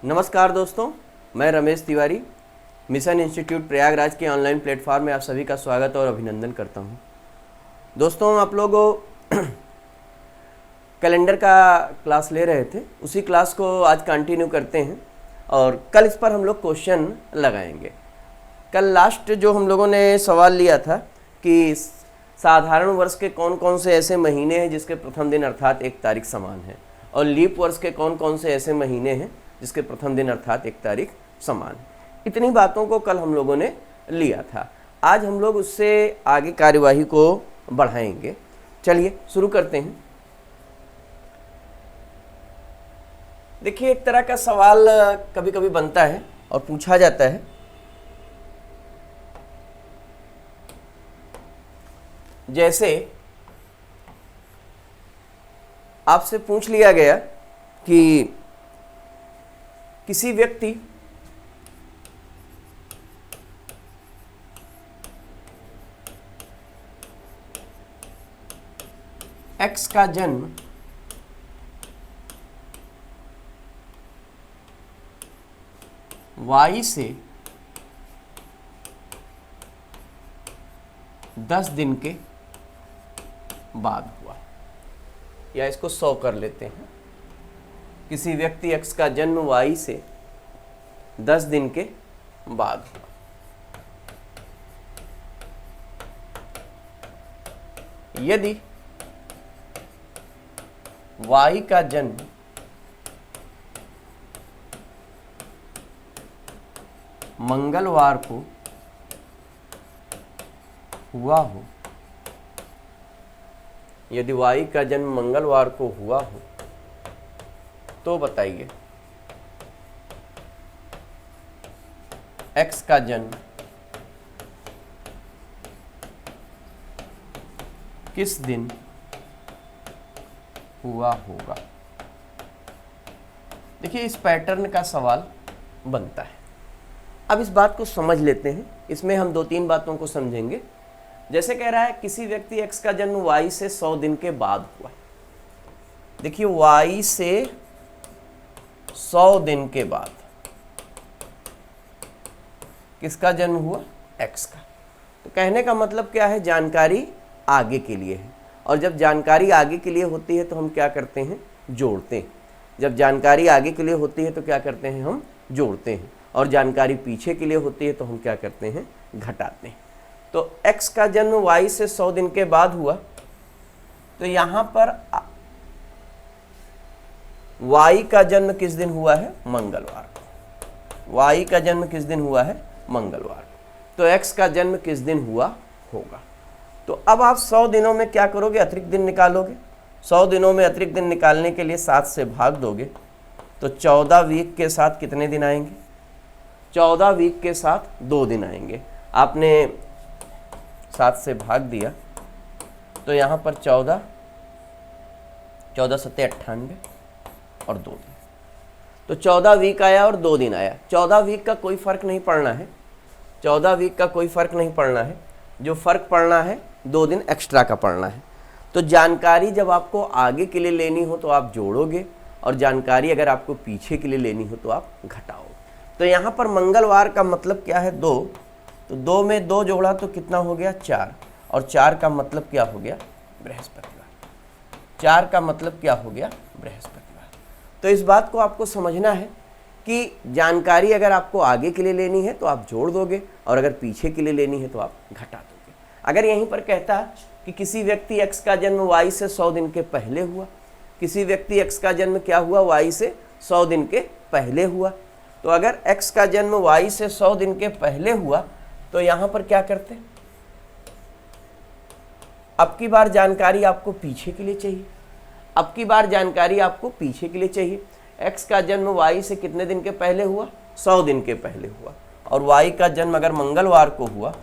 नमस्कार दोस्तों, मैं रमेश तिवारी मिशन इंस्टीट्यूट प्रयागराज के ऑनलाइन प्लेटफॉर्म में आप सभी का स्वागत और अभिनंदन करता हूं। दोस्तों, आप लोग कैलेंडर का क्लास ले रहे थे, उसी क्लास को आज कंटिन्यू करते हैं और कल इस पर हम लोग क्वेश्चन लगाएंगे। कल लास्ट जो हम लोगों ने सवाल लिया था कि साधारण वर्ष के कौन कौन से ऐसे महीने हैं जिसके प्रथम दिन अर्थात 1 तारीख समान है, और लीप वर्ष के कौन कौन से ऐसे महीने हैं जिसके प्रथम दिन अर्थात 1 तारीख समान है। इतनी बातों को कल हम लोगों ने लिया था। आज हम लोग उससे आगे कार्यवाही को बढ़ाएंगे। चलिए शुरू करते हैं। देखिए, एक तरह का सवाल कभी कभी बनता है और पूछा जाता है, जैसे आपसे पूछ लिया गया कि किसी व्यक्ति X का जन्म Y से 10 दिन के बाद हुआ, या इसको 100 कर लेते हैं। किसी व्यक्ति X का जन्म Y से 10 दिन के बाद हुआ। यदि Y का जन्म मंगलवार को हुआ हो, यदि Y का जन्म मंगलवार को हुआ हो, तो बताइए X का जन्म किस दिन हुआ होगा। देखिए, इस पैटर्न का सवाल बनता है। अब इस बात को समझ लेते हैं। इसमें हम 2-3 बातों को समझेंगे। जैसे कह रहा है किसी व्यक्ति X का जन्म Y से 100 दिन के बाद हुआ। देखिए, Y से 100 दिन के बाद किसका जन्म हुआ? X का। तो कहने का मतलब क्या है? जानकारी आगे के लिए है, और जब जानकारी आगे के लिए होती है तो हम क्या करते हैं? जोड़ते हैं। जब जानकारी आगे के लिए होती है तो क्या करते हैं? हम जोड़ते हैं। और जानकारी पीछे के लिए होती है तो हम क्या करते हैं? घटाते हैं। तो X का जन्म Y से 100 दिन के बाद हुआ, तो यहां पर Y का जन्म किस दिन हुआ है? मंगलवार को। Y का जन्म किस दिन हुआ है? मंगलवार को। तो X का जन्म किस दिन हुआ होगा? तो अब आप 100 दिनों में क्या करोगे? अतिरिक्त दिन निकालोगे। 100 दिनों में अतिरिक्त दिन निकालने के लिए 7 से भाग दोगे, तो 14 वीक के साथ कितने दिन आएंगे? 14 वीक के साथ 2 दिन आएंगे। आपने 7 से भाग दिया तो यहाँ पर 14 सत्ते 98 और 2 दिन। तो 14 वीक आया और 2 दिन आया। 14 वीक का कोई फर्क नहीं पड़ना है। 14 वीक का कोई फर्क नहीं पड़ना है। जो फर्क पड़ना है 2 दिन एक्स्ट्रा का पड़ना है। तो जानकारी जब आपको आगे के लिए लेनी हो तो आप जोड़ोगे, और जानकारी अगर आपको पीछे के लिए लेनी हो तो आप घटाओगे। तो यहाँ पर मंगलवार का मतलब क्या है? 2। तो 2 में 2 जोड़ा तो कितना हो गया? 4। और 4 का मतलब क्या हो गया? बृहस्पतिवार। 4 का मतलब क्या हो गया? बृहस्पतिवार। तो इस बात को आपको समझना है कि जानकारी अगर आपको आगे के लिए लेनी है तो आप जोड़ दोगे, और अगर पीछे के लिए लेनी है तो आप घटा दोगे। अगर यहीं पर कहता कि किसी व्यक्ति X का जन्म Y से 100 दिन के पहले हुआ, किसी व्यक्ति X का जन्म क्या हुआ? Y से 100 दिन के पहले हुआ। तो अगर X का जन्म Y से 100 दिन के पहले हुआ तो यहां पर क्या करते? अब की बार जानकारी आपको पीछे के लिए चाहिए। अब की बार जानकारी आपको पीछे के लिए चाहिए। X का जन्म Y से कितने दिन के पहले हुआ? 100 दिन के पहले हुआ। और Y का जन्म अगर मंगलवार को हुआ,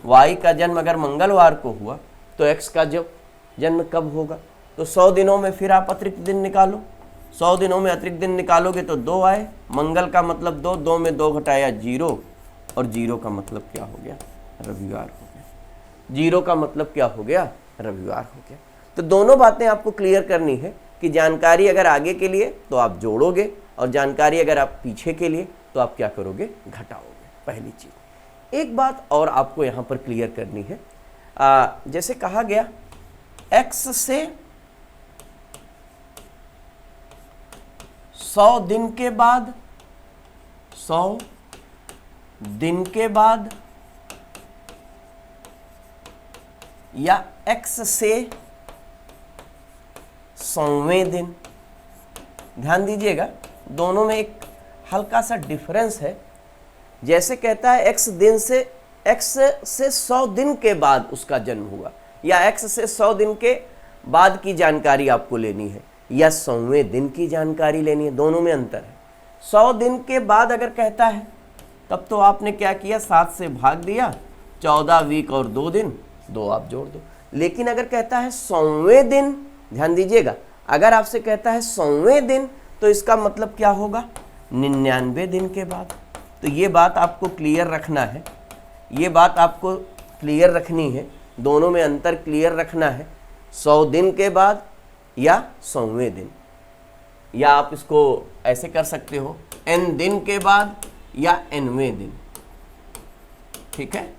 Y का जन्म अगर मंगलवार को हुआ, तो X का जन्म कब होगा? तो 100 दिनों में फिर आप अतिरिक्त दिन निकालो। 100 दिनों में अतिरिक्त दिन निकालोगे तो 2 आए। मंगल का मतलब 2, 2 में 2 घटाया 0, और 0 का मतलब क्या हो गया? रविवार हो गया। 0 का मतलब क्या हो गया? रविवार हो गया। तो दोनों बातें आपको क्लियर करनी है कि जानकारी अगर आगे के लिए तो आप जोड़ोगे, और जानकारी अगर आप पीछे के लिए तो आप क्या करोगे, घटाओगे, पहली चीज। एक बात और आपको यहाँ पर क्लियर करनी है, जैसे कहा गया x से 100 दिन के बाद, 100 दिन के बाद, या x से 100वें दिन। ध्यान दीजिएगा, दोनों में एक हल्का सा डिफरेंस है। जैसे कहता है x से 100 दिन के बाद उसका जन्म हुआ, या x से 100 दिन के बाद की जानकारी आपको लेनी है, या 100वें दिन की जानकारी लेनी है, दोनों में अंतर है। 100 दिन के बाद अगर कहता है तब तो आपने क्या किया, 7 से भाग दिया, 14 वीक और 2 दिन, 2 आप जोड़ दो। लेकिन अगर कहता है 100वें दिन, ध्यान दीजिएगा, अगर आपसे कहता है 100वें दिन तो इसका मतलब क्या होगा, 99 दिन के बाद। तो ये बात आपको क्लियर रखना है, ये बात आपको क्लियर रखनी है, दोनों में अंतर क्लियर रखना है। 100 दिन के बाद या 100वें दिन, या आप इसको ऐसे कर सकते हो, n दिन के बाद या nवें दिन। ठीक है,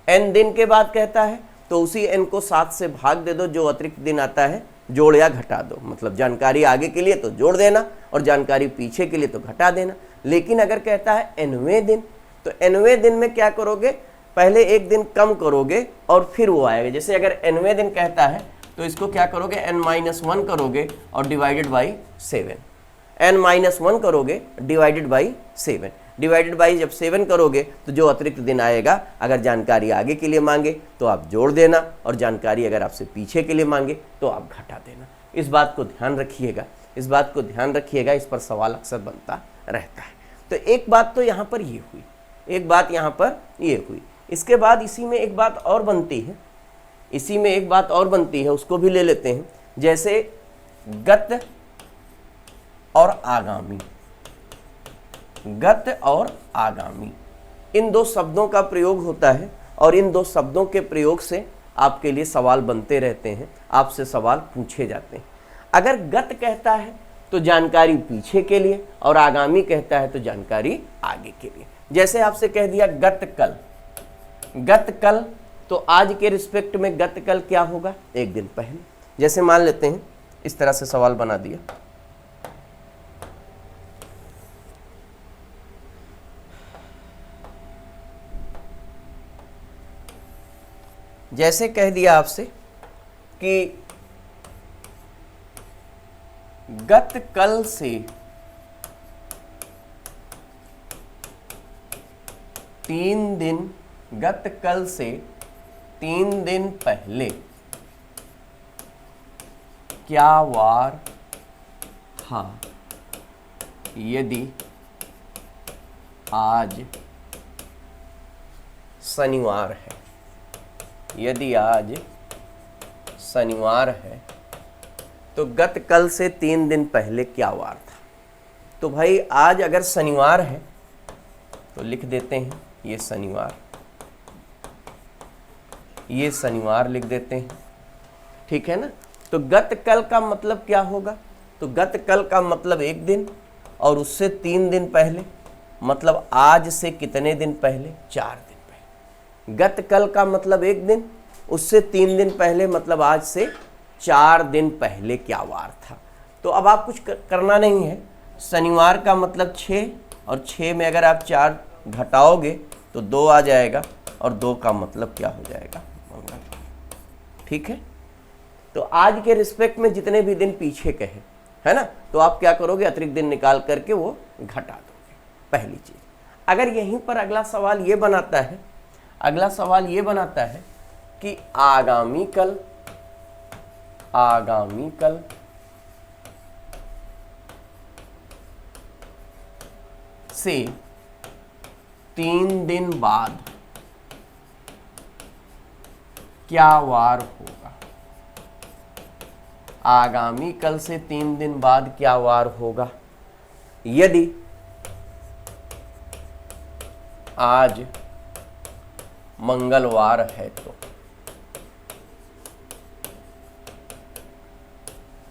n दिन के बाद कहता है तो उसी n को 7 से भाग दे दो, जो अतिरिक्त दिन आता है जोड़ या घटा दो। मतलब जानकारी आगे के लिए तो जोड़ देना और जानकारी पीछे के लिए तो घटा देना। लेकिन अगर कहता है nवें दिन, तो nवें दिन में क्या करोगे, पहले एक दिन कम करोगे और फिर वो आएगा। जैसे अगर nवें दिन कहता है तो इसको क्या करोगे, n-1 करोगे और डिवाइडेड बाई 7, n-1 करोगे डिवाइडेड बाई 7, डिवाइडेड बाई जब 7 करोगे तो जो अतिरिक्त दिन आएगा, अगर जानकारी आगे के लिए मांगे तो आप जोड़ देना, और जानकारी अगर आपसे पीछे के लिए मांगे तो आप घटा देना। इस बात को ध्यान रखिएगा, इस बात को ध्यान रखिएगा, इस पर सवाल अक्सर बनता रहता है। तो एक बात तो यहाँ पर ये हुई, एक बात यहाँ पर ये हुई। इसके बाद इसी में एक बात और बनती है, इसी में एक बात और बनती है, उसको भी ले लेते हैं। जैसे गत और आगामी, गत और आगामी, इन दो शब्दों का प्रयोग होता है, और इन दो शब्दों के प्रयोग से आपके लिए सवाल बनते रहते हैं, आपसे सवाल पूछे जाते हैं। अगर गत कहता है तो जानकारी पीछे के लिए, और आगामी कहता है तो जानकारी आगे के लिए। जैसे आपसे कह दिया गत कल, गत कल, तो आज के रिस्पेक्ट में गत कल क्या होगा, एक दिन पहले। जैसे मान लेते हैं, इस तरह से सवाल बना दिया, जैसे कह दिया आपसे कि गत कल से 3 दिन, गत कल से 3 दिन पहले क्या वार था, यदि आज शनिवार है, यदि आज शनिवार है तो गत कल से 3 दिन पहले क्या वार था। तो भाई आज अगर शनिवार है तो लिख देते हैं ये शनिवार, ये शनिवार लिख देते हैं, ठीक है ना। तो गत कल का मतलब क्या होगा, तो गत कल का मतलब एक दिन, और उससे 3 दिन पहले, मतलब आज से कितने दिन पहले, 4 दिन पहले। गत कल का मतलब एक दिन, उससे 3 दिन पहले, मतलब आज से 4 दिन पहले क्या वार था। तो अब आप कुछ करना नहीं है, शनिवार का मतलब 6, और 6 में अगर आप 4 घटाओगे तो 2 आ जाएगा, और 2 का मतलब क्या हो जाएगा, मंगलवार। ठीक है, तो आज के रिस्पेक्ट में जितने भी दिन पीछे के हैं, है ना, तो आप क्या करोगे, अतिरिक्त दिन निकाल करके वो घटा दोगे, पहली चीज। अगर यहीं पर अगला सवाल ये बनाता है, अगला सवाल ये बनाता है कि आगामी कल, आगामी कल से 3 दिन बाद क्या वार होगा, आगामी कल से 3 दिन बाद क्या वार होगा, यदि आज मंगलवार है तो।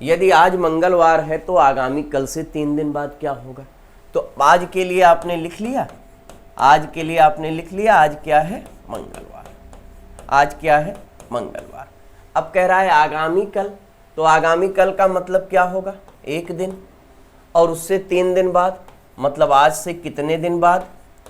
यदि आज मंगलवार है तो आगामी कल से 3 दिन बाद क्या होगा। तो आज के लिए आपने लिख लिया, आज के लिए आपने लिख लिया, आज क्या है? मंगलवार। आज क्या है? मंगलवार। अब कह रहा है आगामी कल, तो आगामी कल का मतलब क्या होगा? एक दिन, और उससे 3 दिन बाद, मतलब आज से कितने दिन बाद?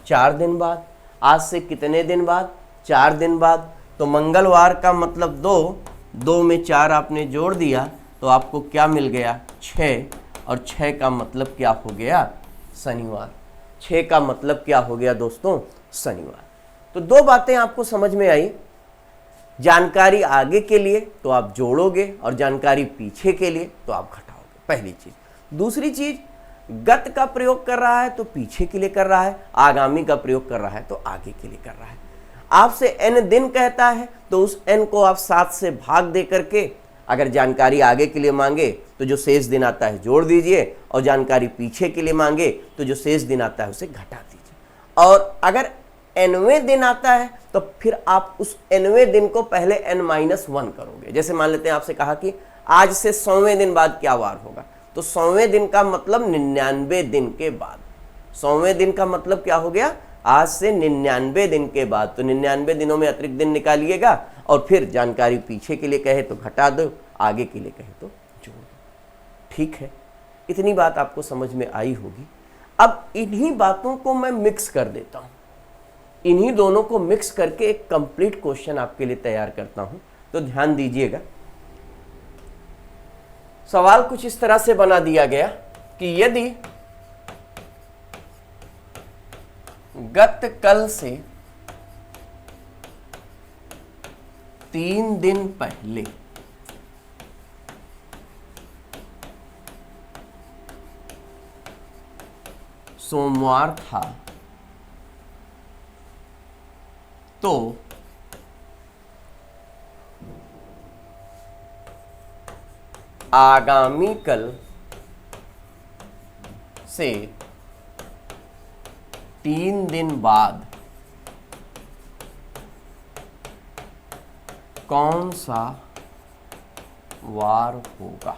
4 दिन बाद। आज से कितने दिन बाद? 4 दिन बाद। तो मंगलवार का मतलब 2, 2 में 4 आपने जोड़ दिया तो आपको क्या मिल गया? 6, और 6 का मतलब क्या हो गया? शनिवार। 6 का मतलब क्या हो गया दोस्तों? शनिवार। तो 2 बातें आपको समझ में आई। जानकारी आगे के लिए तो आप जोड़ोगे, और जानकारी पीछे के लिए तो आप घटाओगे, पहली चीज। दूसरी चीज, गत का प्रयोग कर रहा है तो पीछे के लिए कर रहा है, आगामी का प्रयोग कर रहा है तो आगे के लिए कर रहा है। आपसे n दिन कहता है तो उस n को आप 7 से भाग दे करके, अगर जानकारी आगे के लिए मांगे तो जो शेष दिन आता है जोड़ दीजिए, और जानकारी पीछे के लिए मांगे तो जो शेष दिन आता है उसे घटा दीजिए। और अगर nवें दिन आता है तो फिर आप उस nवें दिन को पहले n-1 करोगे। जैसे मान लेते हैं आपसे कहा कि आज से 100वें दिन बाद क्या वार होगा, तो 100वें दिन का मतलब 99 दिन के बाद। 100वें दिन का मतलब क्या हो गया? आज से 99 दिन के बाद। तो 99 दिनों में अतिरिक्त दिन निकालिएगा, और फिर जानकारी पीछे के लिए कहे तो घटा दो, आगे के लिए कहे तो जोड़ दो। ठीक है, इतनी बात आपको समझ में आई होगी। अब इन्हीं बातों को मैं मिक्स कर देता हूं, इन्हीं दोनों को मिक्स करके एक कंप्लीट क्वेश्चन आपके लिए तैयार करता हूं। तो ध्यान दीजिएगा, सवाल कुछ इस तरह से बना दिया गया कि यदि गत कल से 3 दिन पहले सोमवार था तो आगामी कल से 3 दिन बाद कौन सा वार होगा।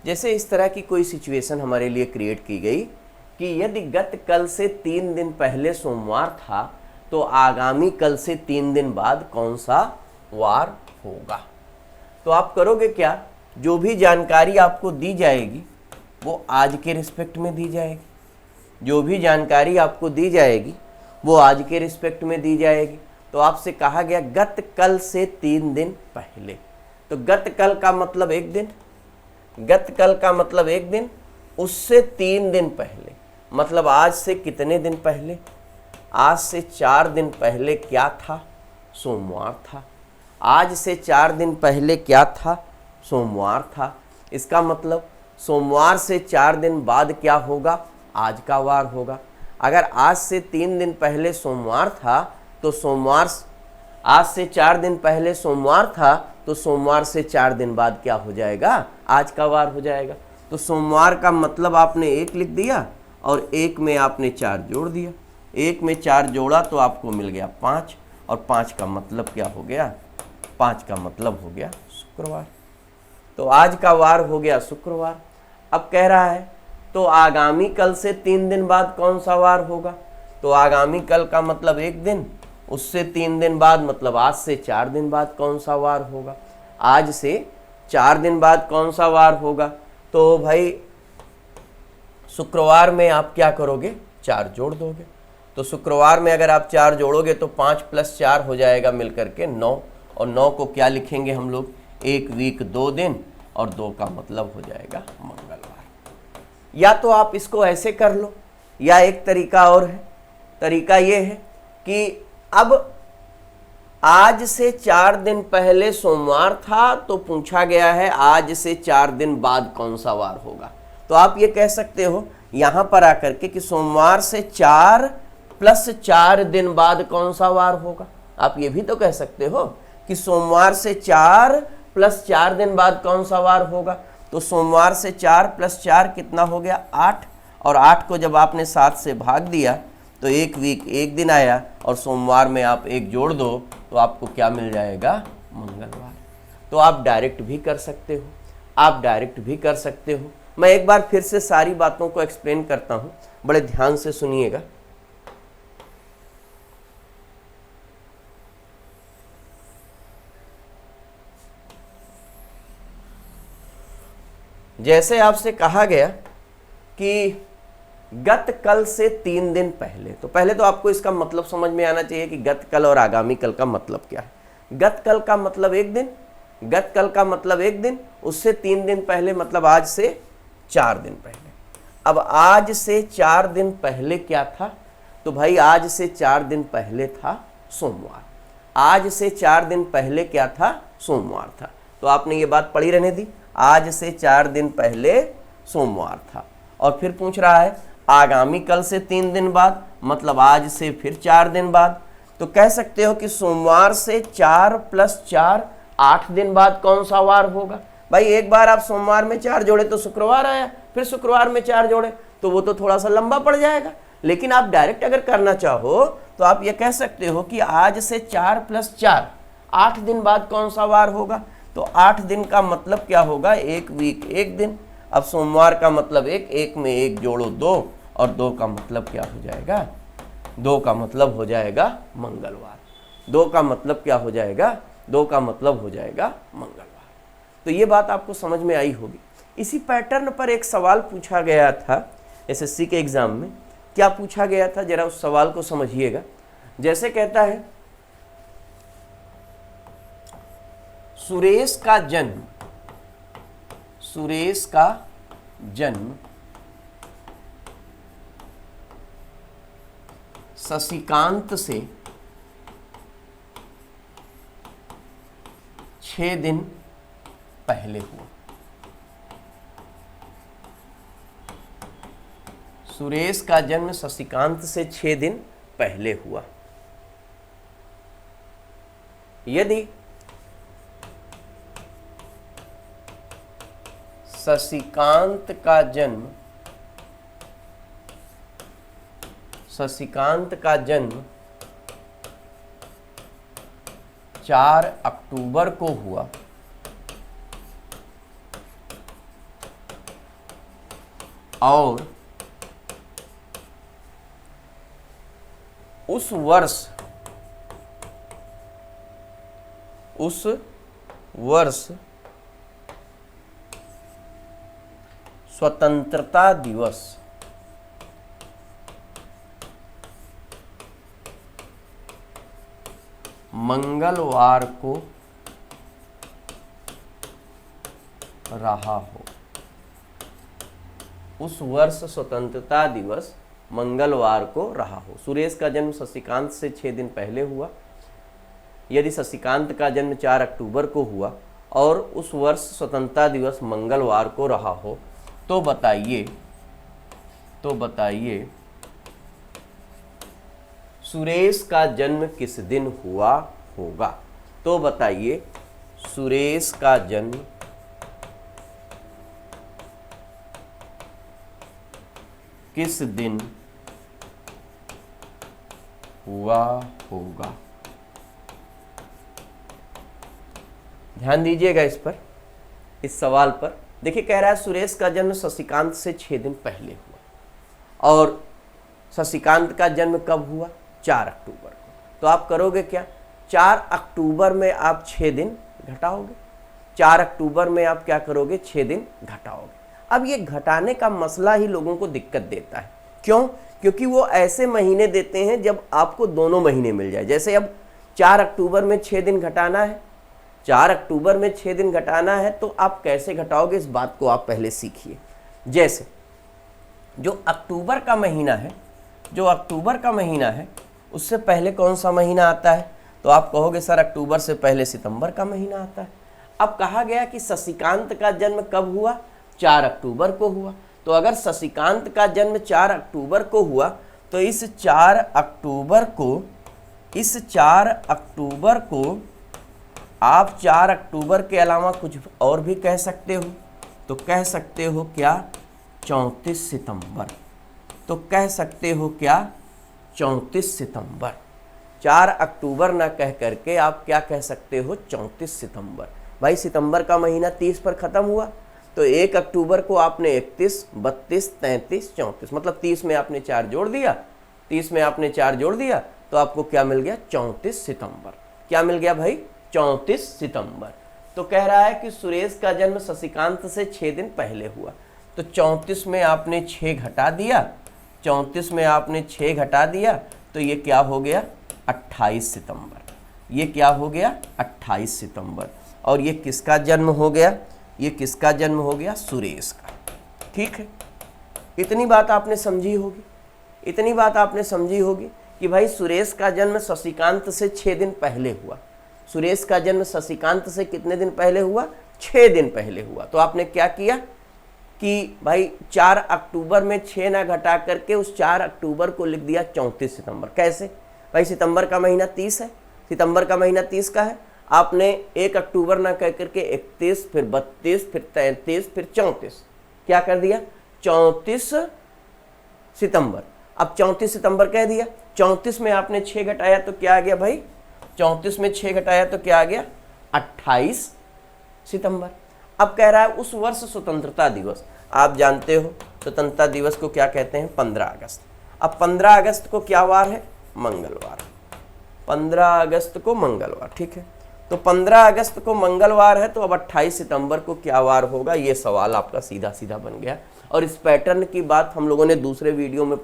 जैसे इस तरह की कोई सिचुएशन हमारे लिए क्रिएट की गई कि यदि गत कल से 3 दिन पहले सोमवार था तो आगामी कल से 3 दिन बाद कौन सा वार होगा। तो आप करोगे क्या? जो भी जानकारी आपको दी जाएगी वो आज के रिस्पेक्ट में दी जाएगी, जो भी जानकारी आपको दी जाएगी वो आज के रिस्पेक्ट में दी जाएगी। तो आपसे कहा गया गत कल से 3 दिन पहले, तो गत कल का मतलब 1 दिन, गत कल का मतलब 1 दिन, उससे 3 दिन पहले, मतलब आज से कितने दिन पहले? आज से 4 दिन पहले क्या था? सोमवार था। आज से 4 दिन पहले क्या था? सोमवार था। इसका मतलब सोमवार से 4 दिन बाद क्या होगा? आज का वार होगा। अगर आज से 3 दिन पहले सोमवार था तो सोमवार, आज से 4 दिन पहले सोमवार था तो सोमवार से 4 दिन बाद क्या हो जाएगा? आज का वार हो जाएगा। तो सोमवार का मतलब आपने 1 लिख दिया, और 1 में आपने 4 जोड़ दिया, 1 में 4 जोड़ा तो आपको मिल गया 5, और 5 का मतलब क्या हो गया? 5 का मतलब हो गया शुक्रवार। तो आज का वार हो गया शुक्रवार। अब कह रहा है तो आगामी कल से 3 दिन बाद कौन सा वार होगा। तो आगामी कल का मतलब 1 दिन, उससे 3 दिन बाद मतलब आज से 4 दिन बाद कौन सा वार होगा। आज से 4 दिन बाद कौन सा वार होगा। तो भाई शुक्रवार में आप क्या करोगे? 4 जोड़ दोगे। तो शुक्रवार में अगर आप 4 जोड़ोगे तो 5 + 4 हो जाएगा मिलकर के 9, और 9 को क्या लिखेंगे हम लोग? 1 वीक 2 दिन, और 2 का मतलब हो जाएगा मंगलवार। या तो आप इसको ऐसे कर लो, या एक तरीका और है। तरीका ये है कि अब आज से 4 दिन पहले सोमवार था तो पूछा गया है आज से 4 दिन बाद कौन सा वार होगा। तो आप ये कह सकते हो यहां पर आकर के कि सोमवार से 4 + 4 दिन बाद कौन सा वार होगा। आप ये भी तो कह सकते हो कि सोमवार से 4 + 4 दिन बाद कौन सा वार होगा। तो सोमवार से 4 + 4 कितना हो गया? 8, और 8 को जब आपने 7 से भाग दिया तो 1 वीक 1 दिन आया, और सोमवार में आप 1 जोड़ दो तो आपको क्या मिल जाएगा? मंगलवार। तो आप डायरेक्ट भी कर सकते हो, आप डायरेक्ट भी कर सकते हो। मैं एक बार फिर से सारी बातों को एक्सप्लेन करता हूं, बड़े ध्यान से सुनिएगा। जैसे आपसे कहा गया कि गत कल से 3 दिन पहले, तो पहले तो आपको इसका मतलब समझ में आना चाहिए कि गत कल और आगामी कल का मतलब क्या है। गत कल का मतलब 1 दिन, गत कल का मतलब 1 दिन, उससे 3 दिन पहले मतलब आज से 4 दिन पहले। अब आज से 4 दिन पहले क्या था? तो भाई आज से 4 दिन पहले था सोमवार। आज से 4 दिन पहले क्या था? सोमवार था। तो आपने ये बात पढ़ी रहने दी, आज से 4 दिन पहले सोमवार था। और फिर पूछ रहा है आगामी कल से 3 दिन बाद, मतलब आज से फिर 4 दिन बाद। तो कह सकते हो कि सोमवार से 4 + 4 8 दिन बाद कौन सा वार होगा? भाई एक बार आप सोमवार में 4 जोड़े तो शुक्रवार आया, फिर शुक्रवार में 4 जोड़े तो वो तो थोड़ा सा लंबा पड़ जाएगा। लेकिन आप डायरेक्ट अगर करना चाहो तो आप ये कह सकते हो कि आज से 4 + 4 8 दिन बाद कौन सा वार होगा? तो 8 दिन का मतलब क्या होगा? 1 वीक 1 दिन। अब सोमवार का मतलब 1, 1 में 1 जोड़ो 2, और 2 का मतलब क्या हो जाएगा? 2 का मतलब हो जाएगा मंगलवार। 2 का मतलब क्या हो जाएगा? 2 का मतलब हो जाएगा मंगलवार। तो ये बात आपको समझ में आई होगी। इसी पैटर्न पर एक सवाल पूछा गया था एसएससी के एग्जाम में। क्या पूछा गया था, जरा उस सवाल को समझिएगा। जैसे कहता है सुरेश का जन्म शशिकांत से 6 दिन पहले हुआ। सुरेश का जन्म शशिकांत से 6 दिन पहले हुआ। यदि शशिकांत का जन्म 4 अक्टूबर को हुआ और उस वर्ष स्वतंत्रता दिवस मंगलवार को रहा हो। उस वर्ष स्वतंत्रता दिवस मंगलवार को रहा हो। सुरेश का जन्म शशिकांत से 6 दिन पहले हुआ। यदि शशिकांत का जन्म 4 अक्टूबर को हुआ और उस वर्ष स्वतंत्रता दिवस मंगलवार को रहा हो, तो बताइए सुरेश का जन्म किस दिन हुआ होगा? तो बताइए सुरेश का जन्म किस दिन हुआ होगा? ध्यान दीजिएगा इस सवाल पर। देखिए कह रहा है सुरेश का जन्म शशिकांत से 6 दिन पहले हुआ और शशिकांत का जन्म कब हुआ? 4 अक्टूबर को। तो आप करोगे क्या? 4 अक्टूबर में आप 6 दिन घटाओगे। 4 अक्टूबर में आप क्या करोगे? 6 दिन घटाओगे। अब ये घटाने का मसला ही लोगों को दिक्कत देता है। क्यों? क्योंकि वो ऐसे महीने देते हैं जब आपको दोनों महीने मिल जाए। जैसे अब 4 अक्टूबर में 6 दिन घटाना है, 4 अक्टूबर में 6 दिन घटाना है, तो आप कैसे घटाओगे इस बात को आप पहले सीखिए। जैसे जो अक्टूबर का महीना है उससे पहले कौन सा महीना आता है? तो आप कहोगे सर अक्टूबर से पहले सितंबर का महीना आता है। अब कहा गया कि शशिकांत का जन्म कब हुआ? 4 अक्टूबर को हुआ। तो अगर शशिकांत का जन्म 4 अक्टूबर को हुआ तो इस 4 अक्टूबर को आप 4 अक्टूबर के अलावा कुछ और भी कह सकते हो। तो कह सकते हो क्या? 34 सितंबर। तो कह सकते हो क्या? 34 सितंबर। 4 अक्टूबर ना कह करके आप क्या कह सकते हो? 34 सितंबर। भाई सितंबर का महीना 30 पर ख़त्म हुआ, तो 1 अक्टूबर को आपने 31, 32, 33, 34 मतलब 30 में आपने 4 जोड़ दिया, 30 में आपने 4 जोड़ दिया तो आपको क्या मिल गया? 34 सितंबर। क्या मिल गया भाई? 34 सितंबर। तो कह रहा है कि सुरेश का जन्म शशिकांत से 6 दिन पहले हुआ। तो 34 में आपने 6 घटा दिया, 34 में आपने 6 घटा दिया तो ये क्या हो गया? 28 सितंबर। ये क्या हो गया? 28 सितंबर। और ये किसका जन्म हो गया? ये किसका जन्म हो गया? सुरेश का। ठीक है, इतनी बात आपने समझी होगी, इतनी बात आपने समझी होगी कि भाई सुरेश का जन्म शशिकांत से 6 दिन पहले हुआ। सुरेश का जन्म शशिकांत से कितने दिन पहले हुआ? 6 दिन पहले हुआ। तो आपने क्या किया कि भाई 4 अक्टूबर में 6 ना घटा करके उस 4 अक्टूबर को लिख दिया 34 सितंबर। कैसे भाई? सितंबर का महीना 30 है, सितंबर का महीना 30 का है। आपने 1 अक्टूबर ना कह करके 31, फिर 32, फिर 33, फिर 34 क्या कर दिया? 34 सितंबर। अब 34 सितंबर कह दिया, 34 में आपने 6 घटाया तो क्या आ गया भाई? 34 में 6 घटाया तो क्या आ गया? 28 सितंबर। अब कह रहा है उस वर्ष स्वतंत्रता दिवस, आप जानते हो स्वतंत्रता दिवस को क्या कहते हैं? 15 अगस्त। अब 15 अगस्त को क्या वार है? मंगलवार। 15 अगस्त को मंगलवार। ठीक है, तो 15 अगस्त को मंगलवार है तो अब 28 सितंबर को क्या वार होगा? ये सवाल आपका सीधा सीधा बन गया। और इस पैटर्न की बात हम लोगों ने दूसरे वीडियो में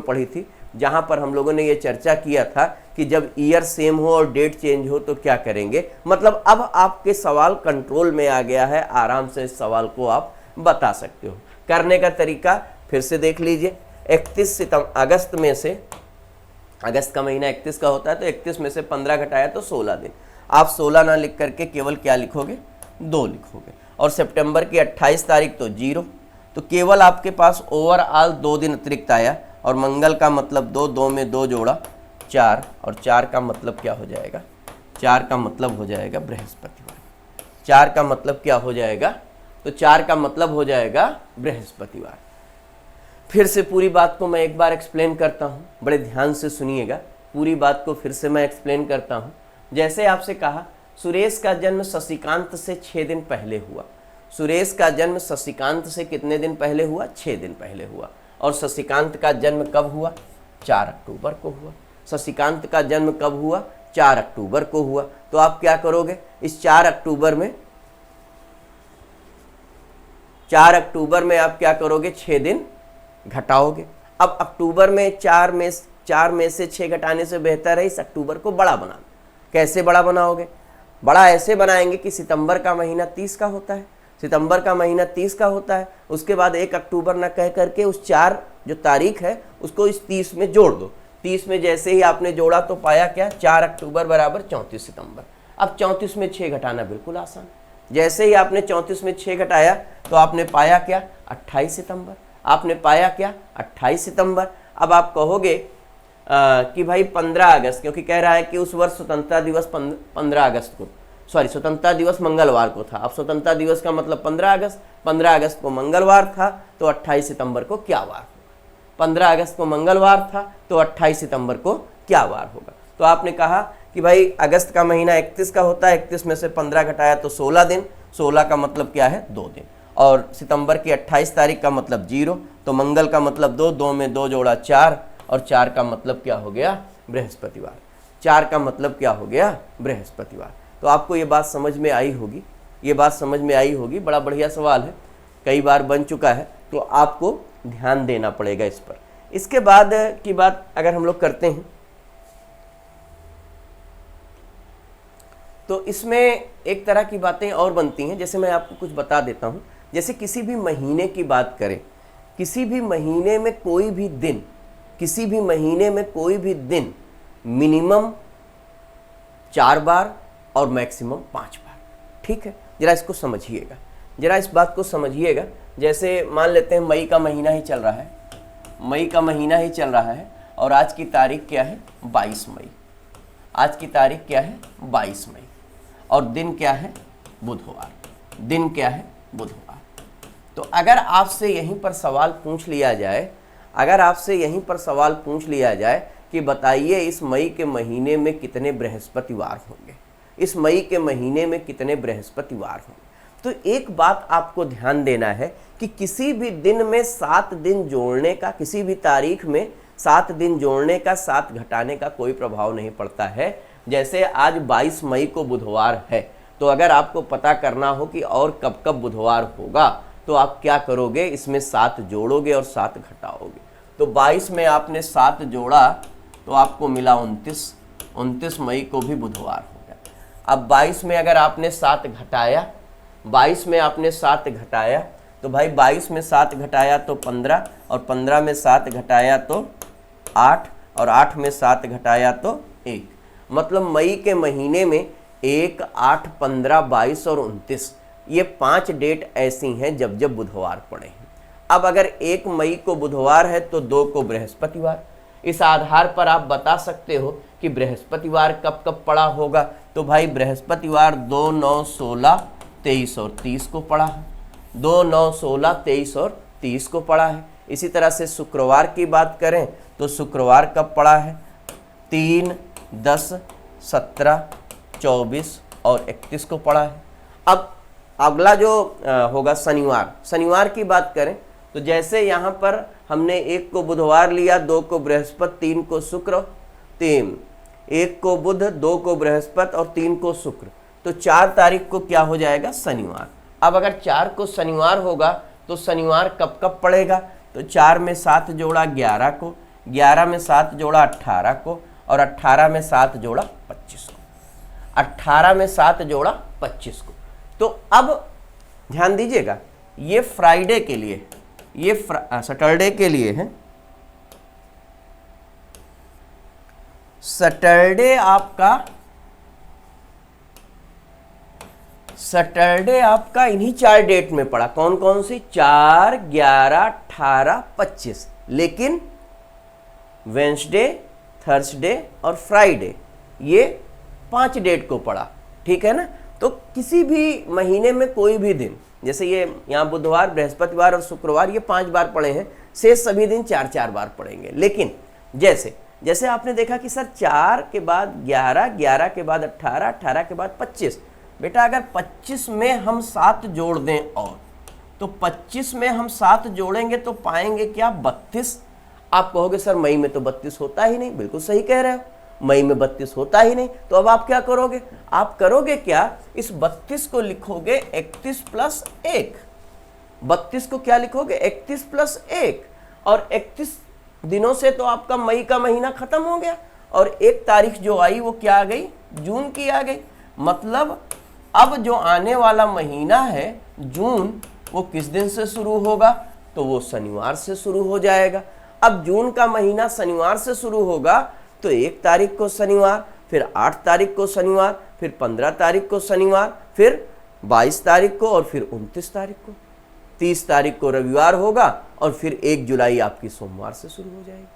पढ़ी थी, जहां पर हम लोगों ने ये चर्चा किया था कि जब ईयर सेम हो और डेट चेंज हो तो क्या करेंगे। मतलब अब आपके सवाल कंट्रोल में आ गया है, आराम से इस सवाल को आप बता सकते हो। करने का तरीका फिर से देख लीजिए। 31 अगस्त में से, अगस्त का महीना 31 का होता है, तो 31 में से 15 घटाया तो 16 दिन। आप 16 ना लिख करके केवल क्या लिखोगे? 2 लिखोगे। और सितंबर की 28 तारीख तो 0, तो केवल आपके पास ओवरऑल 2 दिन अतिरिक्त आया। और मंगल का मतलब 2, 2 में 2 जोड़ा 4, और 4 का मतलब क्या हो जाएगा? 4 का मतलब हो जाएगा बृहस्पतिवार। 4 का मतलब क्या हो जाएगा? तो 4 का मतलब हो जाएगा बृहस्पतिवार। फिर से पूरी बात को मैं एक बार एक्सप्लेन करता हूँ, बड़े ध्यान से सुनिएगा। पूरी बात को फिर से मैं एक्सप्लेन करता हूँ। जैसे आपसे कहा सुरेश का जन्म शशिकांत से 6 दिन पहले हुआ। सुरेश का जन्म शशिकांत से कितने दिन पहले हुआ? 6 दिन पहले हुआ। और शशिकांत का जन्म कब हुआ? 4 अक्टूबर को हुआ। शशिकांत का जन्म कब हुआ? 4 अक्टूबर को हुआ। तो आप क्या करोगे? इस 4 अक्टूबर में, 4 अक्टूबर में आप क्या करोगे? 6 दिन घटाओगे। अब अक्टूबर में 4 में से 6 घटाने से बेहतर है इस अक्टूबर को बड़ा बनाना। कैसे बड़ा बनाओगे? बड़ा ऐसे बनाएंगे कि सितंबर का महीना 30 का होता है, सितंबर का महीना 30 का होता है। उसके बाद 1 अक्टूबर ना कह करके उस 4 जो तारीख है उसको इस 30 में जोड़ दो। 30 में जैसे ही आपने जोड़ा तो पाया क्या? 4 अक्टूबर बराबर 34 सितंबर। अब 34 में 6 घटाना बिल्कुल आसान। जैसे ही आपने 34 में 6 घटाया तो आपने पाया क्या? 28 सितंबर। आपने पाया क्या? 28 सितंबर। अब आप कहोगे कि भाई 15 अगस्त, क्योंकि कह रहा है कि उस वर्ष स्वतंत्रता दिवस 15 अगस्त को, स्वतंत्रता दिवस मंगलवार को था। अब स्वतंत्रता दिवस का मतलब 15 अगस्त, 15 अगस्त को मंगलवार था तो 28 सितंबर को क्या वार होगा? 15 अगस्त को मंगलवार था तो 28 सितंबर को क्या वार होगा? तो आपने कहा कि भाई अगस्त का महीना 31 का होता है, 31 में से 15 घटाया तो 16 दिन, 16 का मतलब क्या है? 2 दिन। और सितंबर की 28 तारीख का मतलब 0, तो मंगल का मतलब 2, 2 में 2 जोड़ा 4, और 4 का मतलब क्या हो गया? बृहस्पतिवार। 4 का मतलब क्या हो गया? बृहस्पतिवार। तो आपको ये बात समझ में आई होगी, ये बात समझ में आई होगी। बड़ा बढ़िया सवाल है, कई बार बन चुका है, तो आपको ध्यान देना पड़ेगा इस पर। इसके बाद की बात अगर हम लोग करते हैं तो इसमें एक तरह की बातें और बनती हैं। जैसे मैं आपको कुछ बता देता हूं। जैसे किसी भी महीने की बात करें, किसी भी महीने में कोई भी दिन, किसी भी महीने में कोई भी दिन मिनिमम 4 बार और मैक्सिमम 5 बार। ठीक है, जरा इसको समझिएगा, जरा इस बात को समझिएगा। जैसे मान लेते हैं मई का महीना ही चल रहा है, मई का महीना ही चल रहा है, और आज की तारीख क्या है? 22 मई। आज की तारीख क्या है? 22 मई। और दिन क्या है? बुधवार। दिन क्या है? बुधवार। तो अगर आपसे यहीं पर सवाल पूछ लिया जाए, अगर आपसे यहीं पर सवाल पूछ लिया जाए कि बताइए इस मई के महीने में कितने बृहस्पतिवार होंगे, इस मई के महीने में कितने बृहस्पतिवार होंगे, तो एक बात आपको ध्यान देना है कि किसी भी दिन में 7 दिन जोड़ने का, किसी भी तारीख में 7 दिन जोड़ने का, 7 घटाने का कोई प्रभाव नहीं पड़ता है। जैसे आज 22 मई को बुधवार है, तो अगर आपको पता करना हो कि और कब कब बुधवार होगा, तो आप क्या करोगे, इसमें 7 जोड़ोगे और 7 घटाओगे। तो 22 में आपने 7 जोड़ा तो आपको मिला 29 मई को भी बुधवार हो गया। अब 22 में अगर आपने 7 घटाया, 22 में आपने 7 घटाया, तो भाई 22 में 7 घटाया तो 15, और 15 में 7 घटाया तो 8, और 8 में 7 घटाया तो 1। मतलब मई के महीने में 1, 8, 15, 22 और 29, ये 5 डेट ऐसी हैं जब जब बुधवार पड़े हैं। अब अगर 1 मई को बुधवार है तो 2 को बृहस्पतिवार। इस आधार पर आप बता सकते हो कि बृहस्पतिवार कब कब पड़ा होगा। तो भाई बृहस्पतिवार 2, 9, 16, 23 और 30 को पड़ा है। 2, 9, 16, 23 और 30 को पड़ा है। इसी तरह से शुक्रवार की बात करें तो शुक्रवार कब पड़ा है, 3, 10, 17, 24 और 31 को पड़ा है। अब अगला जो होगा शनिवार की बात करें तो जैसे यहाँ पर हमने 1 को बुधवार लिया, 2 को बृहस्पति, 3 को शुक्र, 1 को बुध, 2 को बृहस्पति और 3 को शुक्र, तो 4 तारीख को क्या हो जाएगा, शनिवार। अब अगर 4 को शनिवार होगा तो शनिवार कब कब पड़ेगा, तो 4 में 7 जोड़ा 11 को, 11 में 7 जोड़ा 18 को, और 18 में 7 जोड़ा 25 को, 18 में 7 जोड़ा 25 को। तो अब ध्यान दीजिएगा, ये फ्राइडे के लिए, ये सैटरडे के लिए है। सैटरडे आपका इन्हीं 4 डेट में पड़ा। कौन कौन सी, 4, 11, 18, 25। लेकिन वेंसडे, थर्सडे और फ्राइडे ये 5 डेट को पड़ा, ठीक है ना। तो किसी भी महीने में कोई भी दिन, जैसे ये यहाँ बुधवार, बृहस्पतिवार और शुक्रवार, ये 5 बार पड़े हैं, शेष सभी दिन 4-4 बार पड़ेंगे। लेकिन जैसे आपने देखा कि सर 4 के बाद 11, 11 के बाद 18, 18 के बाद 25, बेटा अगर 25 में हम 7 जोड़ दें और, तो 25 में हम 7 जोड़ेंगे तो पाएंगे क्या, 32। आप कहोगे सर मई में तो 32 होता ही नहीं। बिल्कुल सही कह रहे हो, मई में 32 होता ही नहीं। तो अब आप क्या करोगे, आप करोगे क्या, इस 32 को लिखोगे 31 प्लस 1। 32 को क्या लिखोगे, 31 प्लस 1, और 31 दिनों से तो आपका मई का महीना खत्म हो गया, और 1 तारीख जो आई वो क्या आ गई, जून की आ गई। मतलब अब जो आने वाला महीना है जून, वो किस दिन से शुरू होगा, तो वो शनिवार से शुरू हो जाएगा। अब जून का महीना शनिवार से शुरू होगा, तो 1 तारीख को शनिवार, फिर 8 तारीख को शनिवार, फिर 15 तारीख को शनिवार, फिर 22 तारीख को, और फिर 29 तारीख को, 30 तारीख को रविवार होगा, और फिर 1 जुलाई आपकी सोमवार से शुरू हो जाएगी।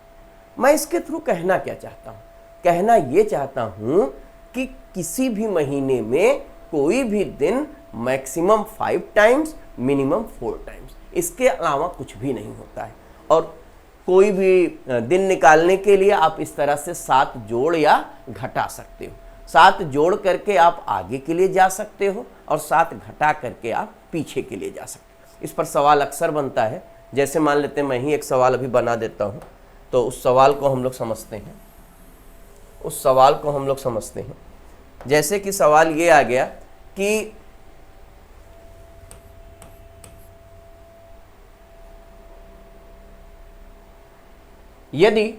मैं इसके थ्रू कहना क्या चाहता हूँ, कहना ये चाहता हूँ कि किसी भी महीने में कोई भी दिन मैक्सिमम 5 टाइम्स, मिनिमम 4 टाइम्स, इसके अलावा कुछ भी नहीं होता है। और कोई भी दिन निकालने के लिए आप इस तरह से 7 जोड़ या घटा सकते हो। 7 जोड़ करके आप आगे के लिए जा सकते हो, और 7 घटा करके आप पीछे के लिए जा सकते हो। इस पर सवाल अक्सर बनता है। जैसे मान लेते हैं मैं ही एक सवाल अभी बना देता हूँ, तो उस सवाल को हम लोग समझते हैं। जैसे कि सवाल ये आ गया कि यदि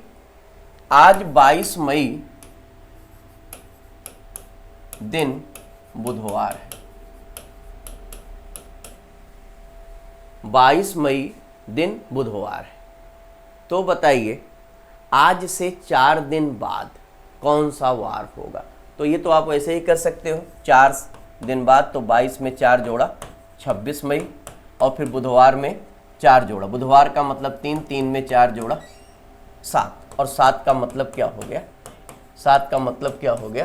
आज 22 मई दिन बुधवार है, 22 मई दिन बुधवार है, तो बताइए आज से 4 दिन बाद कौन सा वार होगा। तो ये तो आप ऐसे ही कर सकते हो, 4 दिन बाद, तो 22 में 4 जोड़ा 26 मई, और फिर बुधवार में 4 जोड़ा, बुधवार का मतलब 3, 3 में 4 जोड़ा 7, और 7 का मतलब क्या हो गया, 7 का मतलब क्या हो गया,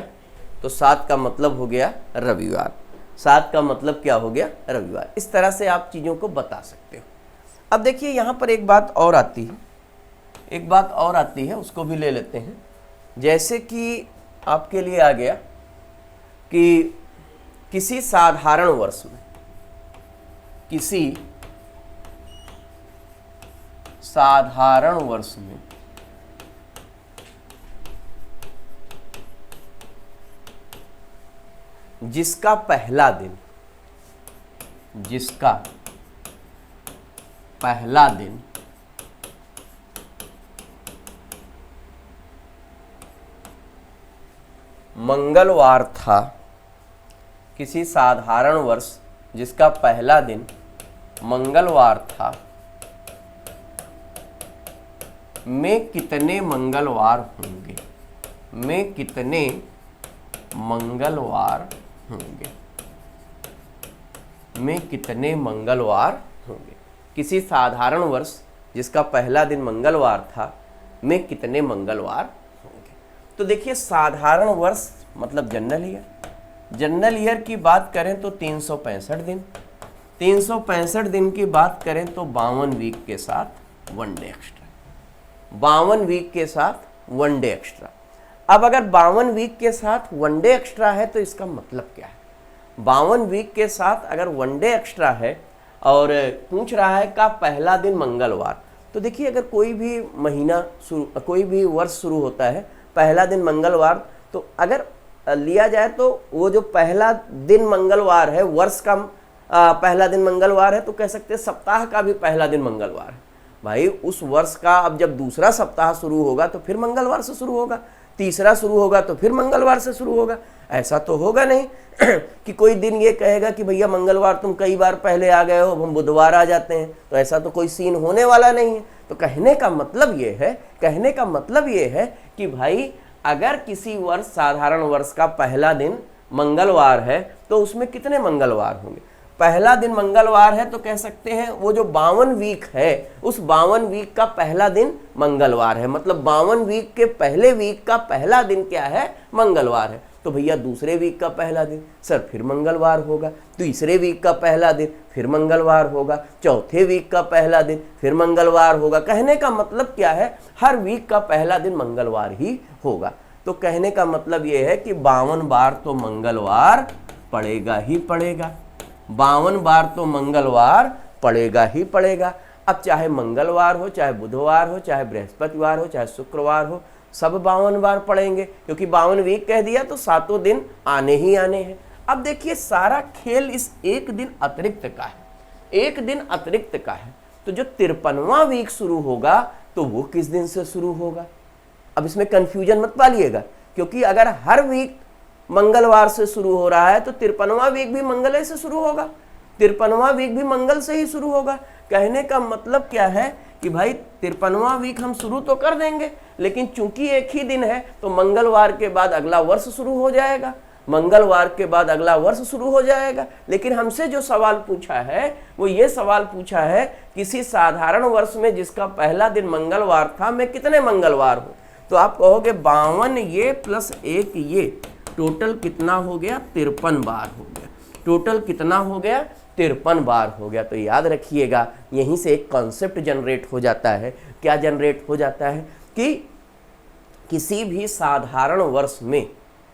तो 7 का मतलब हो गया रविवार। 7 का मतलब क्या हो गया, रविवार। इस तरह से आप चीज़ों को बता सकते हो। अब देखिए यहाँ पर एक बात और आती है, उसको भी ले लेते हैं। जैसे कि आपके लिए आ गया कि किसी साधारण वर्ष में, किसी साधारण वर्ष में जिसका पहला दिन मंगलवार था, किसी साधारण वर्ष जिसका पहला दिन मंगलवार था, में कितने मंगलवार होंगे, में कितने मंगलवार होंगे, में कितने मंगलवार होंगे। किसी साधारण वर्ष जिसका पहला दिन मंगलवार था में कितने मंगलवार होंगे। तो देखिए साधारण वर्ष मतलब जनरल ईयर। जनरल ईयर की बात करें तो 365 दिन, 365 दिन की बात करें तो 52 वीक के साथ 1 डे एक्स्ट्रा, 52 वीक के साथ 1 डे एक्स्ट्रा। अब अगर 52 वीक के साथ 1 डे एक्स्ट्रा है तो इसका मतलब क्या है। 52 वीक के साथ अगर 1 डे एक्स्ट्रा है और पूछ रहा है का पहला दिन मंगलवार, तो देखिए अगर कोई भी महीना शुरू, कोई भी वर्ष शुरू होता है पहला दिन मंगलवार, तो अगर लिया जाए तो वो जो पहला दिन मंगलवार है, वर्ष का पहला दिन मंगलवार है, तो कह सकते हैं सप्ताह का भी पहला दिन मंगलवार है। भाई उस वर्ष का अब जब दूसरा सप्ताह शुरू होगा तो फिर मंगलवार से शुरू होगा, तीसरा शुरू होगा तो फिर मंगलवार से शुरू होगा। ऐसा तो होगा नहीं कि कोई दिन ये कहेगा कि भैया मंगलवार तुम कई बार पहले आ गए हो, हम बुधवार आ जाते हैं, तो ऐसा तो कोई सीन होने वाला नहीं है। तो कहने का मतलब ये है कि भाई अगर किसी वर्ष साधारण वर्ष का पहला दिन मंगलवार है तो उसमें कितने मंगलवार होंगे। पहला दिन मंगलवार है तो कह सकते हैं वो जो 52 वीक है उस 52 वीक का पहला दिन मंगलवार है, मतलब 52 वीक के पहले वीक का पहला दिन क्या है, मंगलवार है। तो भैया दूसरे वीक का पहला दिन सर फिर मंगलवार होगा, तीसरे वीक का पहला दिन फिर मंगलवार होगा, चौथे वीक का पहला दिन फिर मंगलवार होगा। कहने का मतलब क्या है, हर वीक का पहला दिन मंगलवार ही होगा। तो कहने का मतलब यह है कि 52 बार तो मंगलवार पड़ेगा ही पड़ेगा, 52 बार तो मंगलवार पड़ेगा ही पड़ेगा। अब चाहे मंगलवार हो, चाहे बुधवार हो, चाहे बृहस्पतिवार हो, चाहे शुक्रवार हो, सब 52 बार पड़ेंगे, क्योंकि 52 वीक कह दिया तो 7 दिन आने ही आने हैं। अब देखिए सारा खेल इस एक दिन अतिरिक्त का है, एक दिन अतिरिक्त का है। तो जो 53वां वीक शुरू होगा तो वो किस दिन से शुरू होगा। अब इसमें कंफ्यूजन मत पालिएगा, क्योंकि अगर हर वीक मंगलवार से शुरू हो रहा है तो 53वां वीक भी मंगल से शुरू होगा, 53वां वीक भी मंगल से ही शुरू होगा। कहने का मतलब क्या है कि भाई 53वां वीक हम शुरू तो कर देंगे, लेकिन चूंकि एक ही दिन है तो मंगलवार के बाद अगला वर्ष शुरू हो जाएगा, मंगलवार के बाद अगला वर्ष शुरू हो जाएगा। लेकिन हमसे जो सवाल पूछा है वो ये सवाल पूछा है किसी साधारण वर्ष में जिसका पहला दिन मंगलवार था में कितने मंगलवार हो। तो आप कहोगे 52 ये प्लस 1 ये, टोटल कितना हो गया, 53 बार हो गया। टोटल कितना हो गया, 53 बार हो गया। तो याद रखिएगा यहीं से एक कॉन्सेप्ट जनरेट हो जाता है। क्या जनरेट हो जाता है कि किसी भी साधारण वर्ष में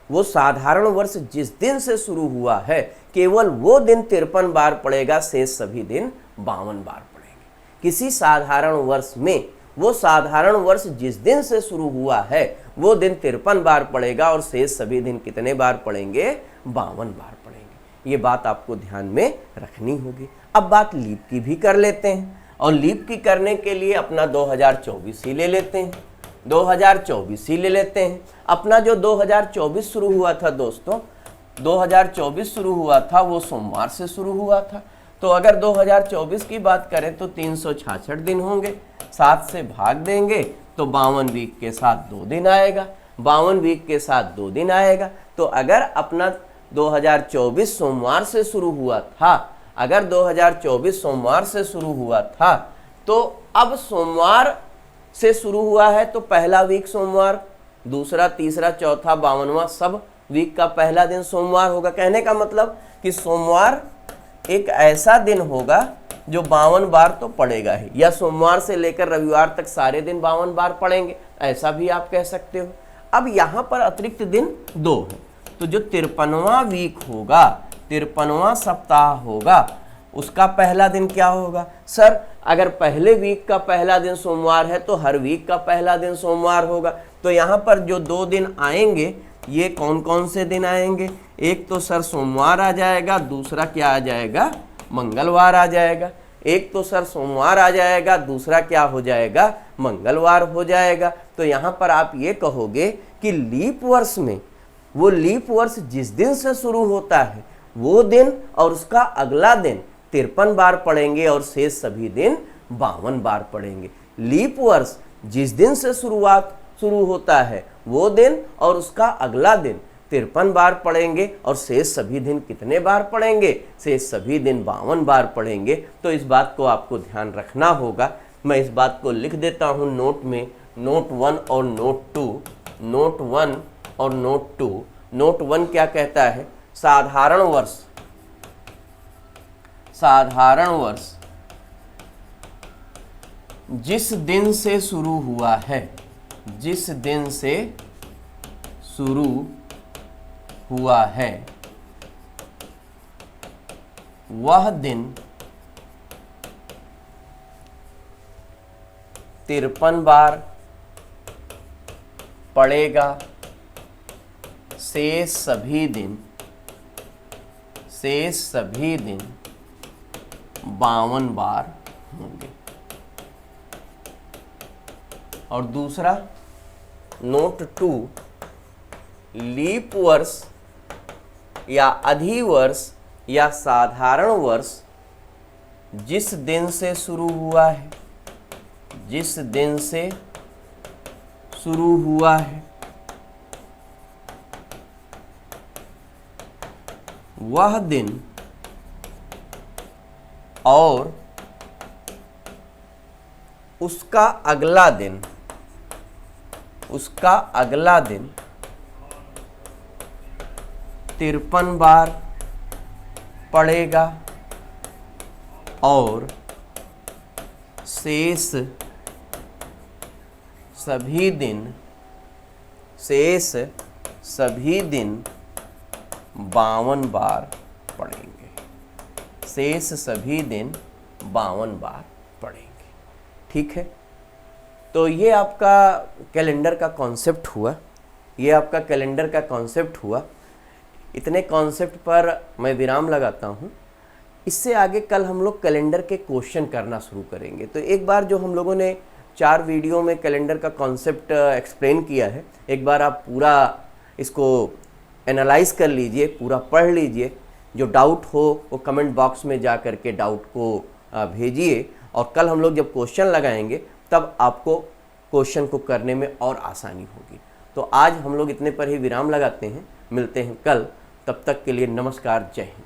वो साधारण वर्ष जिस दिन से शुरू हुआ है केवल वो दिन 53 बार पड़ेगा, शेष सभी दिन 52 बार पड़ेंगे। किसी साधारण वर्ष में वो साधारण वर्ष जिस दिन से शुरू हुआ है वो दिन 53 बार पड़ेगा और शेष सभी दिन कितने बार पड़ेंगे, 52 बार पड़ेंगे। ये बात आपको ध्यान में रखनी होगी। अब बात लीप की भी कर लेते हैं, और लीप की करने के लिए अपना 2024 ही ले लेते हैं, 2024 ही ले लेते हैं। अपना जो 2024 शुरू हुआ था दोस्तों, 2024 शुरू हुआ था वो सोमवार से शुरू हुआ था। तो अगर 2024 की बात करें तो 366 दिन होंगे, 7 से भाग देंगे तो 52 वीक के साथ 2 दिन आएगा, 52 वीक के साथ 2 दिन आएगा। तो अगर अपना 2024 सोमवार से शुरू हुआ था, अगर 2024 सोमवार से शुरू हुआ था तो अब सोमवार से शुरू हुआ है तो पहला वीक सोमवार, दूसरा, तीसरा, चौथा, 52वां सब वीक का पहला दिन सोमवार होगा। कहने का मतलब कि सोमवार एक ऐसा दिन होगा जो 52 बार तो पड़ेगा ही, या सोमवार से लेकर रविवार तक सारे दिन 52 बार पड़ेंगे, ऐसा भी आप कह सकते हो। अब यहाँ पर अतिरिक्त दिन 2 है, तो जो 53वां वीक होगा, 53वां सप्ताह होगा, उसका पहला दिन क्या होगा? सर अगर पहले वीक का पहला दिन सोमवार है तो हर वीक का पहला दिन सोमवार होगा। तो यहाँ पर जो 2 दिन आएंगे ये कौन कौन से दिन आएंगे? एक तो सर सोमवार आ जाएगा, दूसरा क्या आ जाएगा? मंगलवार आ जाएगा। एक तो सर सोमवार आ जाएगा, दूसरा क्या हो जाएगा? मंगलवार हो जाएगा। तो यहाँ पर आप ये कहोगे कि लीप वर्ष में वो लीप वर्ष जिस दिन से शुरू होता है वो दिन और उसका अगला दिन 53 बार पढ़ेंगे और शेष सभी दिन 52 बार पढ़ेंगे। लीप वर्ष जिस दिन से शुरू होता है वो दिन और उसका अगला दिन 53 बार पढ़ेंगे और शेष सभी दिन कितने बार पढ़ेंगे? शेष सभी दिन 52 बार पढ़ेंगे। तो इस बात को आपको ध्यान रखना होगा। मैं इस बात को लिख देता हूँ नोट में, नोट 1 और नोट 2। नोट 1 और नोट 2। नोट 1 क्या कहता है? साधारण वर्ष, साधारण वर्ष जिस दिन से शुरू हुआ है, जिस दिन से शुरू हुआ है वह दिन 53 बार पढ़ेगा, शेष सभी दिन 52 बार होंगे। और दूसरा नोट 2, लीप वर्ष या अधिवर्ष या साधारण वर्ष जिस दिन से शुरू हुआ है, जिस दिन से शुरू हुआ है वह दिन और उसका अगला दिन, उसका अगला दिन 53 बार पढ़ेगा और शेष सभी दिन 52 बार पढ़ेंगे। शेष सभी दिन 52 बार पढ़ेंगे। ठीक है, तो ये आपका कैलेंडर का कॉन्सेप्ट हुआ, ये आपका कैलेंडर का कॉन्सेप्ट हुआ। इतने कॉन्सेप्ट पर मैं विराम लगाता हूँ। इससे आगे कल हम लोग कैलेंडर के क्वेश्चन करना शुरू करेंगे। तो एक बार जो हम लोगों ने 4 वीडियो में कैलेंडर का कॉन्सेप्ट एक्सप्लेन किया है, एक बार आप पूरा इसको एनालाइज कर लीजिए, पूरा पढ़ लीजिए। जो डाउट हो वो कमेंट बॉक्स में जा कर के डाउट को भेजिए और कल हम लोग जब क्वेश्चन लगाएंगे तब आपको क्वेश्चन को करने में और आसानी होगी। तो आज हम लोग इतने पर ही विराम लगाते हैं, मिलते हैं कल। तब तक के लिए नमस्कार, जय हिंद।